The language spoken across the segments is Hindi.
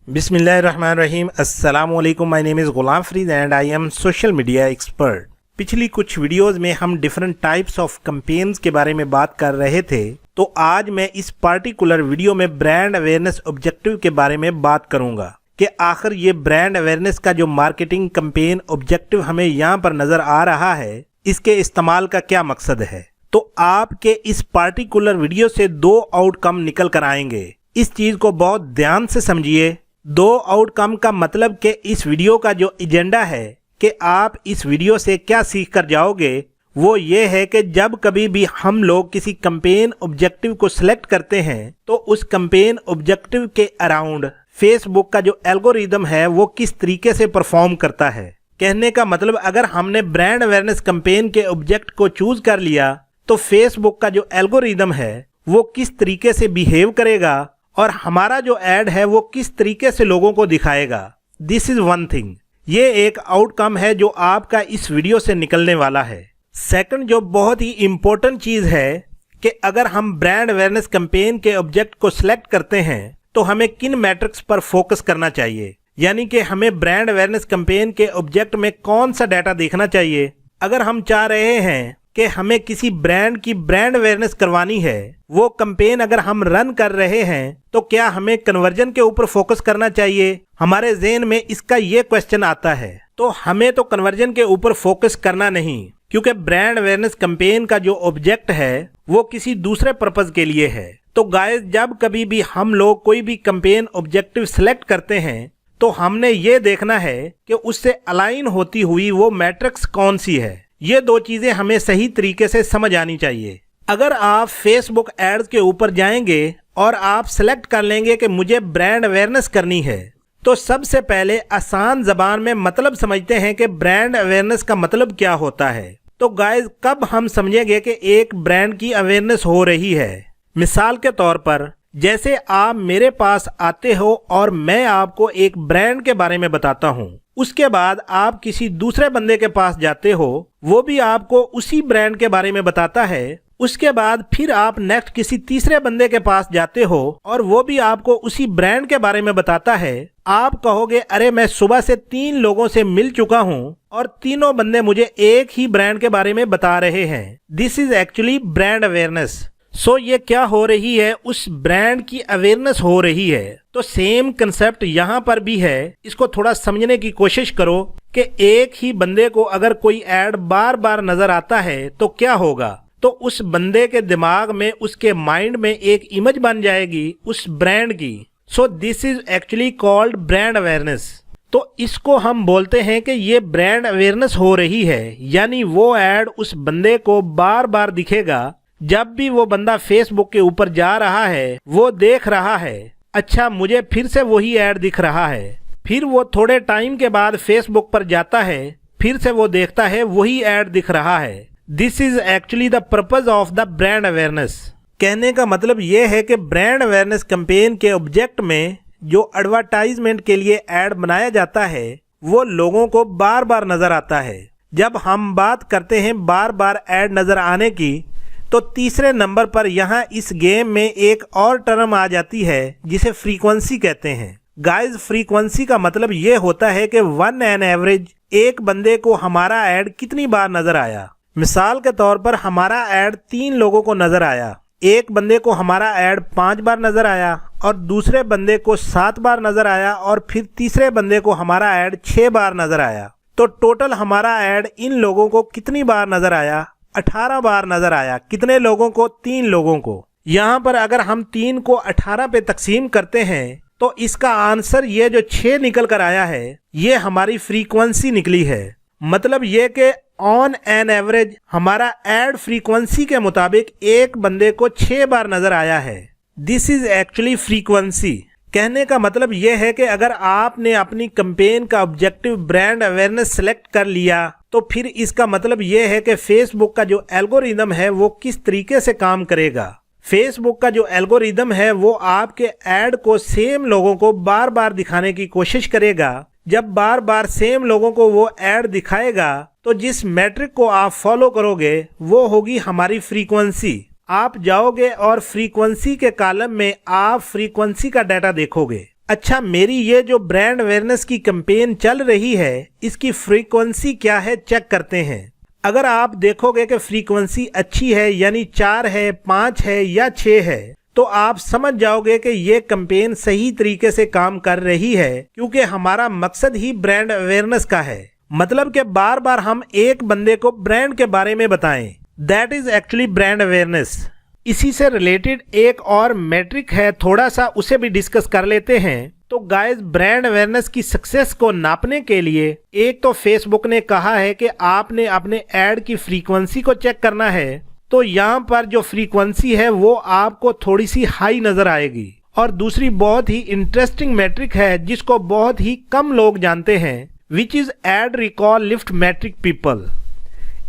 बिस्मिल्लाहिर्रहमानिर्रहीम। अस्सलामुअलैकुम। My name is Ghulam Farid and I am social media expert. पिछली कुछ वीडियोस में हम डिफरेंट टाइप्स ऑफ कैंपेन्स के बारे में बात कर रहे थे, तो आज मैं इस पार्टिकुलर वीडियो में ब्रांड अवेयरनेस ऑब्जेक्टिव के बारे में बात करूंगा कि आखिर ये ब्रांड अवेयरनेस का जो मार्केटिंग कैंपेन ऑब्जेक्टिव हमें यहाँ पर नज़र आ रहा है, इसके इस्तेमाल का क्या मकसद है। तो आपके इस पार्टिकुलर वीडियो से दो आउटकम निकल कर आएंगे। इस चीज़ को बहुत ध्यान से समझिए। दो आउटकम का मतलब कि इस वीडियो का जो एजेंडा है कि आप इस वीडियो से क्या सीख कर जाओगे, वो ये है कि जब कभी भी हम लोग किसी कैंपेन ऑब्जेक्टिव को सिलेक्ट करते हैं तो उस कैंपेन ऑब्जेक्टिव के अराउंड फेसबुक का जो एल्गोरिदम है वो किस तरीके से परफॉर्म करता है। कहने का मतलब, अगर हमने ब्रांड अवेयरनेस कैंपेन के ऑब्जेक्ट को चूज कर लिया तो फेसबुक का जो एल्गोरिदम है वो किस तरीके से बिहेव करेगा और हमारा जो ऐड है वो किस तरीके से लोगों को दिखाएगा। This is one thing. ये एक आउटकम है जो आपका इस वीडियो से निकलने वाला है। सेकंड, जो बहुत ही इंपॉर्टेंट चीज़ है कि अगर हम ब्रांड अवेयरनेस कैंपेन के ऑब्जेक्ट को सिलेक्ट करते हैं तो हमें किन मैट्रिक्स पर फोकस करना चाहिए, यानी कि हमें ब्रांड अवेयरनेस कैंपेन के ऑब्जेक्ट में कौन सा डाटा देखना चाहिए। अगर हम चाह रहे हैं कि हमें किसी ब्रांड की ब्रांड अवेयरनेस करवानी है, वो कैंपेन अगर हम रन कर रहे हैं तो क्या हमें कन्वर्जन के ऊपर फोकस करना चाहिए। हमारे ज़हन में इसका ये क्वेश्चन आता है। तो हमें तो कन्वर्जन के ऊपर फोकस करना नहीं, क्योंकि ब्रांड अवेयरनेस कैंपेन का जो ऑब्जेक्ट है वो किसी दूसरे पर्पज के लिए है। तो गाइस, जब कभी भी हम लोग कोई भी कैंपेन ऑब्जेक्टिव सिलेक्ट करते हैं तो हमने ये देखना है कि उससे अलाइन होती हुई वो मैट्रिक्स कौन सी है। ये दो चीज़ें हमें सही तरीके से समझ आनी चाहिए। अगर आप फेसबुक एड्स के ऊपर जाएंगे और आप सेलेक्ट कर लेंगे कि मुझे ब्रांड अवेयरनेस करनी है, तो सबसे पहले आसान ज़बान में मतलब समझते हैं कि ब्रांड अवेयरनेस का मतलब क्या होता है। तो गाइस, कब हम समझेंगे कि एक ब्रांड की अवेयरनेस हो रही है। मिसाल के तौर पर, जैसे आप मेरे पास आते हो और मैं आपको एक ब्रांड के बारे में बताता हूँ, उसके बाद आप किसी दूसरे बंदे के पास जाते हो, वो भी आपको उसी ब्रांड के बारे में बताता है। उसके बाद फिर आप नेक्स्ट किसी तीसरे बंदे के पास जाते हो और वो भी आपको उसी ब्रांड के बारे में बताता है। आप कहोगे, अरे मैं सुबह से 3 लोगों से मिल चुका हूँ और तीनों बंदे मुझे एक ही ब्रांड के बारे में बता रहे हैं। This is actually brand awareness. So ये क्या हो रही है, उस ब्रांड की अवेयरनेस हो रही है। तो सेम कंसेप्ट यहाँ पर भी है। इसको थोड़ा समझने की कोशिश करो कि एक ही बंदे को अगर कोई ऐड बार बार नजर आता है तो क्या होगा। तो उस बंदे के दिमाग में, उसके माइंड में एक इमेज बन जाएगी उस ब्रांड की। So this is actually called brand awareness. तो इसको हम बोलते हैं कि ये ब्रांड अवेयरनेस हो रही है, यानी वो ऐड उस बंदे को बार बार दिखेगा। जब भी वो बंदा फेसबुक के ऊपर जा रहा है, वो देख रहा है, अच्छा मुझे फिर से वही ऐड दिख रहा है। फिर वो थोड़े टाइम के बाद फेसबुक पर जाता है, फिर से वो देखता है वही ऐड दिख रहा है। This is actually the purpose of the brand awareness. कहने का मतलब ये है कि ब्रांड अवेयरनेस कैंपेन के ऑब्जेक्ट में जो एडवर्टाइजमेंट के लिए ऐड बनाया जाता है वो लोगों को बार बार नजर आता है। जब हम बात करते हैं बार बार ऐड नजर आने की, तो तीसरे नंबर पर यहाँ इस गेम में एक और टर्म आ जाती है जिसे फ्रीक्वेंसी कहते हैं। गाइस, फ्रीक्वेंसी का मतलब ये होता है कि वन एन एवरेज एक बंदे को हमारा ऐड कितनी बार नजर आया। मिसाल के तौर पर, हमारा ऐड 3 लोगों को नजर आया। एक बंदे को हमारा ऐड 5 बार नजर आया और दूसरे बंदे को 7 बार नजर आया और फिर तीसरे बंदे को हमारा ऐड 6 बार नजर आया। तो टोटल हमारा ऐड इन लोगों को कितनी बार नजर आया? 18 बार नजर आया। कितने लोगों को? 3 लोगों को। यहाँ पर अगर हम 3 को 18 पे तकसीम करते हैं तो इसका आंसर ये जो 6 निकल कर आया है, ये हमारी फ्रीक्वेंसी निकली है। मतलब ये कि ऑन एन एवरेज हमारा ऐड फ्रीक्वेंसी के मुताबिक एक बंदे को 6 बार नजर आया है। This is actually frequency. कहने का मतलब ये है कि अगर आपने अपनी कैंपेन का ऑब्जेक्टिव ब्रांड अवेयरनेस सेलेक्ट कर लिया तो फिर इसका मतलब ये है कि फेसबुक का जो एल्गोरिदम है वो किस तरीके से काम करेगा। फेसबुक का जो एल्गोरिदम है वो आपके ऐड को सेम लोगों को बार बार दिखाने की कोशिश करेगा। जब बार बार सेम लोगों को वो ऐड दिखाएगा तो जिस मैट्रिक को आप फॉलो करोगे वो होगी हमारी फ्रीक्वेंसी। आप जाओगे और फ्रीक्वेंसी के कॉलम में आप फ्रीक्वेंसी का डाटा देखोगे। अच्छा, मेरी ये जो ब्रांड अवेयरनेस की कैंपेन चल रही है, इसकी फ्रीक्वेंसी क्या है चेक करते हैं। अगर आप देखोगे कि फ्रीक्वेंसी अच्छी है, यानी 4 है, 5 है या 6 है, तो आप समझ जाओगे कि ये कैंपेन सही तरीके से काम कर रही है, क्योंकि हमारा मकसद ही ब्रांड अवेयरनेस का है। मतलब कि बार बार हम एक बंदे को ब्रांड के बारे में बताएं, that is actually brand awareness. इसी से रिलेटेड एक और मैट्रिक है, थोड़ा सा उसे भी डिस्कस कर लेते हैं। तो गाइस, ब्रांड अवेयरनेस की सक्सेस को नापने के लिए एक तो फेसबुक ने कहा है कि आपने अपने ऐड की फ्रीक्वेंसी को चेक करना है। तो यहाँ पर जो फ्रीक्वेंसी है वो आपको थोड़ी सी हाई नजर आएगी। और दूसरी बहुत ही इंटरेस्टिंग मैट्रिक है जिसको बहुत ही कम लोग जानते हैं, which is ad recall lift metric people.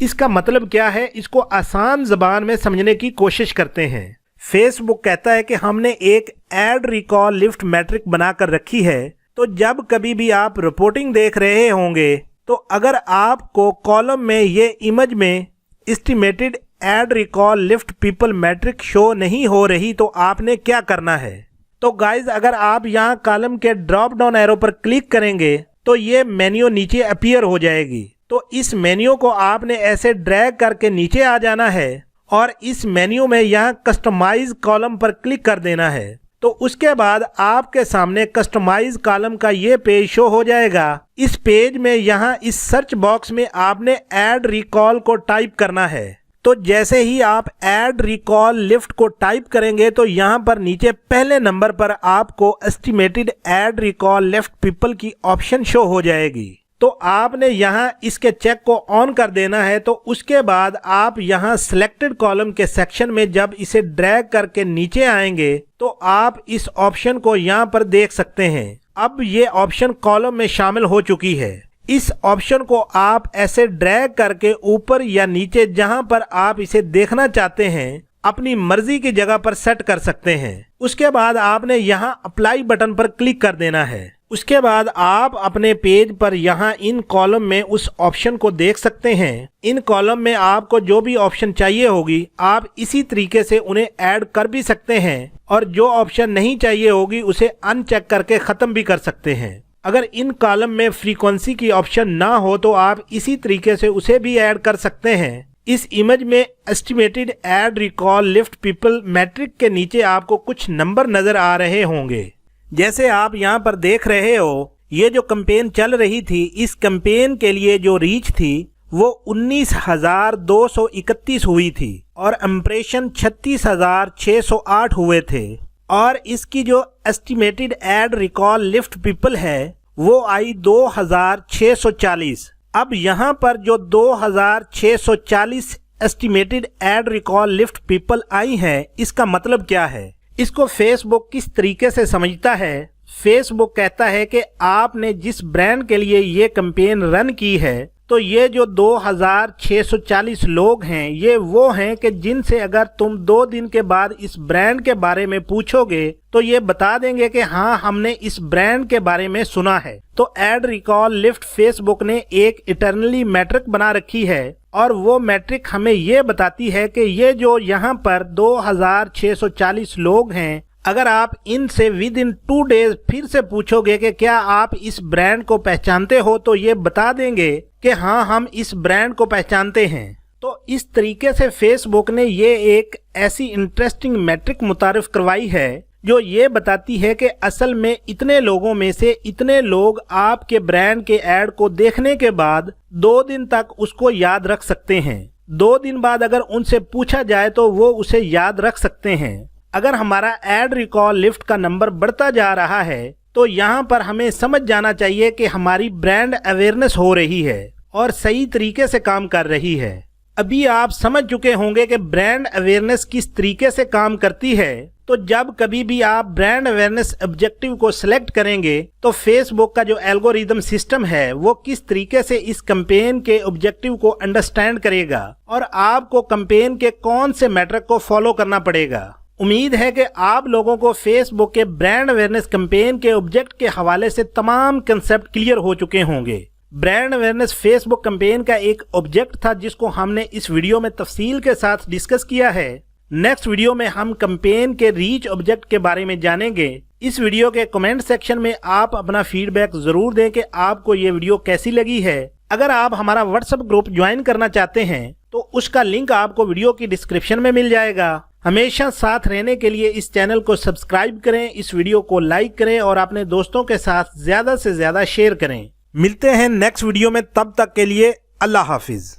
इसका मतलब क्या है, इसको आसान जबान में समझने की कोशिश करते हैं। फेसबुक कहता है कि हमने एक एड रिकॉल लिफ्ट मैट्रिक बनाकर रखी है। तो जब कभी भी आप रिपोर्टिंग देख रहे होंगे, तो अगर आपको कॉलम में ये इमेज में estimated ad recall lift people metric show नहीं हो रही, तो आपने क्या करना है। तो गाइज, अगर आप यहाँ कॉलम के ड्रॉप डाउन एरो पर क्लिक करेंगे तो ये मेन्यू नीचे अपीयर हो जाएगी। तो इस मेन्यू को आपने ऐसे ड्रैग करके नीचे आ जाना है और इस मेन्यू में यहाँ कस्टमाइज कॉलम पर क्लिक कर देना है। तो उसके बाद आपके सामने कस्टमाइज कॉलम का ये पेज शो हो जाएगा। इस पेज में यहाँ इस सर्च बॉक्स में आपने ऐड रिकॉल को टाइप करना है। तो जैसे ही आप ऐड रिकॉल लिफ्ट को टाइप करेंगे तो यहाँ पर नीचे पहले नंबर पर आपको estimated ad recall lift people की ऑप्शन शो हो जाएगी। तो आपने यहाँ इसके चेक को ऑन कर देना है। तो उसके बाद आप यहाँ सिलेक्टेड कॉलम के सेक्शन में जब इसे ड्रैग करके नीचे आएंगे तो आप इस ऑप्शन को यहाँ पर देख सकते हैं। अब ये ऑप्शन कॉलम में शामिल हो चुकी है। इस ऑप्शन को आप ऐसे ड्रैग करके ऊपर या नीचे जहाँ पर आप इसे देखना चाहते हैं अपनी मर्जी की जगह पर सेट कर सकते हैं। उसके बाद आपने यहाँ अप्लाई बटन पर क्लिक कर देना है। उसके बाद आप अपने पेज पर यहाँ इन कॉलम में उस ऑप्शन को देख सकते हैं। इन कॉलम में आपको जो भी ऑप्शन चाहिए होगी आप इसी तरीके से उन्हें ऐड कर भी सकते हैं, और जो ऑप्शन नहीं चाहिए होगी उसे अनचेक करके ख़त्म भी कर सकते हैं। अगर इन कॉलम में फ्रीक्वेंसी की ऑप्शन ना हो तो आप इसी तरीके से उसे भी ऐड कर सकते हैं। इस इमेज में estimated ad recall lift people metric के नीचे आपको कुछ नंबर नजर आ रहे होंगे। जैसे आप यहाँ पर देख रहे हो, ये जो कैंपेन चल रही थी, इस कैंपेन के लिए जो रीच थी वो 19,231 हुई थी और इम्प्रेशन 36,608 हुए थे। और इसकी जो estimated ad recall lift people है वो आई 2,640। अब यहाँ पर जो 2,640 estimated ad recall lift people I हैं, इसका मतलब क्या है, इसको फेसबुक किस तरीके से समझता है। फेसबुक कहता है कि आपने जिस ब्रांड के लिए ये कैंपेन रन की है, तो ये जो 2,640 लोग हैं ये वो हैं कि जिनसे अगर तुम 2 दिन के बाद इस ब्रांड के बारे में पूछोगे तो ये बता देंगे कि हाँ, हमने इस ब्रांड के बारे में सुना है। तो ऐड रिकॉल लिफ्ट फेसबुक ने एक इटरनली मैट्रिक बना रखी है और वो मैट्रिक हमें ये बताती है कि ये जो यहाँ पर 2,640 लोग हैं, अगर आप इनसे विद इन 2 डेज फिर से पूछोगे कि क्या आप इस ब्रांड को पहचानते हो, तो ये बता देंगे कि हाँ, हम इस ब्रांड को पहचानते हैं। तो इस तरीके से फेसबुक ने ये एक ऐसी इंटरेस्टिंग मैट्रिक मुतारिफ करवाई है जो ये बताती है कि असल में इतने लोगों में से इतने लोग आपके ब्रांड के ऐड को देखने के बाद 2 दिन तक उसको याद रख सकते हैं। 2 दिन बाद अगर उनसे पूछा जाए तो वो उसे याद रख सकते हैं। अगर हमारा ऐड रिकॉल लिफ्ट का नंबर बढ़ता जा रहा है तो यहाँ पर हमें समझ जाना चाहिए कि हमारी ब्रांड अवेयरनेस हो रही है और सही तरीके से काम कर रही है। अभी आप समझ चुके होंगे कि ब्रांड अवेयरनेस किस तरीके से काम करती है। तो जब कभी भी आप ब्रांड अवेयरनेस ऑब्जेक्टिव को सिलेक्ट करेंगे तो फेसबुक का जो एल्गोरिदम सिस्टम है वो किस तरीके से इस कैंपेन के ऑब्जेक्टिव को अंडरस्टैंड करेगा और आपको कैंपेन के कौन से मैट्रिक को फॉलो करना पड़ेगा। उम्मीद है कि आप लोगों को फेसबुक के ब्रांड अवेयरनेस कैंपेन के ऑब्जेक्ट के हवाले से तमाम कंसेप्ट क्लियर हो चुके होंगे। ब्रांड अवेयरनेस फेसबुक कैंपेन का एक ऑब्जेक्ट था जिसको हमने इस वीडियो में तफसील के साथ डिस्कस किया है। नेक्स्ट वीडियो में हम कैंपेन के रीच ऑब्जेक्ट के बारे में जानेंगे। इस वीडियो के कमेंट सेक्शन में आप अपना फीडबैक जरूर दें कि आपको ये वीडियो कैसी लगी है। अगर आप हमारा व्हाट्सएप ग्रुप ज्वाइन करना चाहते हैं तो उसका लिंक आपको वीडियो की डिस्क्रिप्शन में मिल जाएगा। हमेशा साथ रहने के लिए इस चैनल को सब्सक्राइब करें, इस वीडियो को लाइक करें और अपने दोस्तों के साथ ज्यादा से ज्यादा शेयर करें। मिलते हैं नेक्स्ट वीडियो में, तब तक के लिए अल्लाह हाफिज।